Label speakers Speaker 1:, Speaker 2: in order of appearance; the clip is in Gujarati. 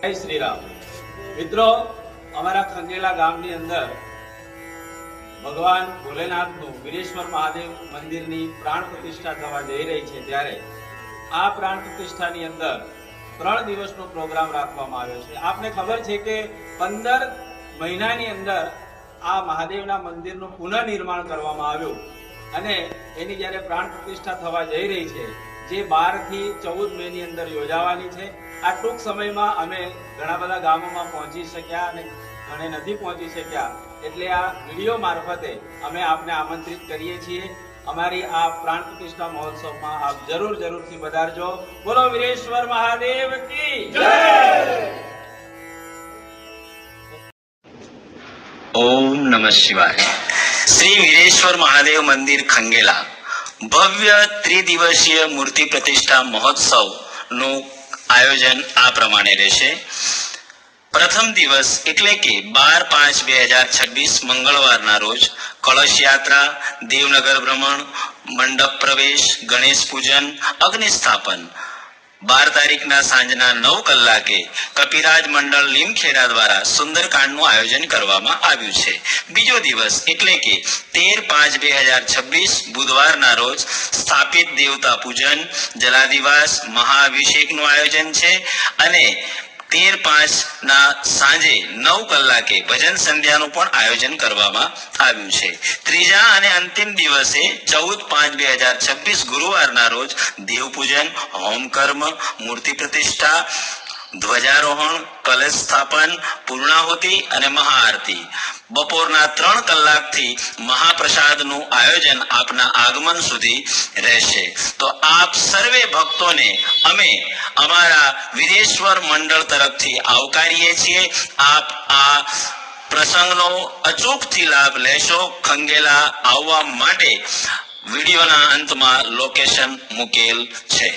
Speaker 1: જય શ્રી રામ। મિત્રો, અમારા ખંગેલા ગામની અંદર ભગવાન ભોલેનાથનું વીરેશ્વર મહાદેવ મંદિરની પ્રાણ પ્રતિષ્ઠા થવા જઈ રહી છે, ત્યારે આ પ્રાણ પ્રતિષ્ઠાની અંદર 3 દિવસનો પ્રોગ્રામ રાખવામાં આવ્યો છે। આપને ખબર છે કે 15 મહિનાની અંદર આ મહાદેવના મંદિરનું પુનઃનિર્માણ કરવામાં આવ્યું અને એની જ્યારે પ્રાણ પ્રતિષ્ઠા થવા જઈ રહી છે, જે 12 થી 14 મેની અંદર યોજાવાની છે। આ ટૂંક સમયમાં અમે ઘણા બધા ગામોમાં પહોંચી શક્યા અને ઘણે નથી પહોંચી શક્યા, એટલે આ વિડીયો મારફતે અમે આપને આમંત્રિત કરીએ છીએ। અમારી આ પ્રાણ પ્રતિષ્ઠા મહોત્સવમાં આપ જરૂરથી પધારજો। બોલો વીરેશ્વર મહાદેવ કી જય।
Speaker 2: ओम नमः शिवाय। श्री वीरेश्वर महादेव मंदिर खंगेला भव्य त्रिदिवसीय मूर्ति प्रतिष्ठा महोत्सव નું આયોજન આ પ્રમાણે રહેશે। પ્રથમ દિવસ એટલે કે 12/5/2026 મંગળવારના રોજ કળશ યાત્રા, દેવનગર ભ્રમણ, મંડપ પ્રવેશ, ગણેશ પૂજન, અગ્નિ સ્થાપન। 12 તારીખના સાંજના 9 કલાકે કપિરાજ મંડળ લીમખેડા દ્વારા સુંદરકાંડનું આયોજન કરવામાં આવ્યું છે। બીજો દિવસ એટલે કે 13/5/2026 બુધવારના રોજ સ્થાપિત દેવતા પૂજન, જલાદિવાસ, મહાઅભિષેકનું આયોજન છે અને 13/5 ના સાંજે 9 કલાકે ભજન સંધ્યાનું પણ આયોજન કરવામાં આવ્યું છે। ત્રીજા અને અંતિમ દિવસે 14/5/2026 ગુરુવારના રોજ દેવ પૂજન, હોમ કર્મ, મૂર્તિ પ્રતિષ્ઠા, ધ્વજારોહણ, કલશ સ્થાપન, પૂર્ણાહુતિ અને મહાઆરતી। બપોરના 3 કલાકથી મહાપ્રસાદનું આયોજન આપના આગમન સુધી રહેશે। તો આપ સર્વે ભક્તોને અમે અમારા વીરેશ્વર મંડળ તરફથી આવકારીએ છીએ। આપ આ પ્રસંગનો અચૂકથી લાભ લેશો। ખંગેલા આવવા માટે વિડીયોના અંતમાં લોકેશન મૂકેલ છે।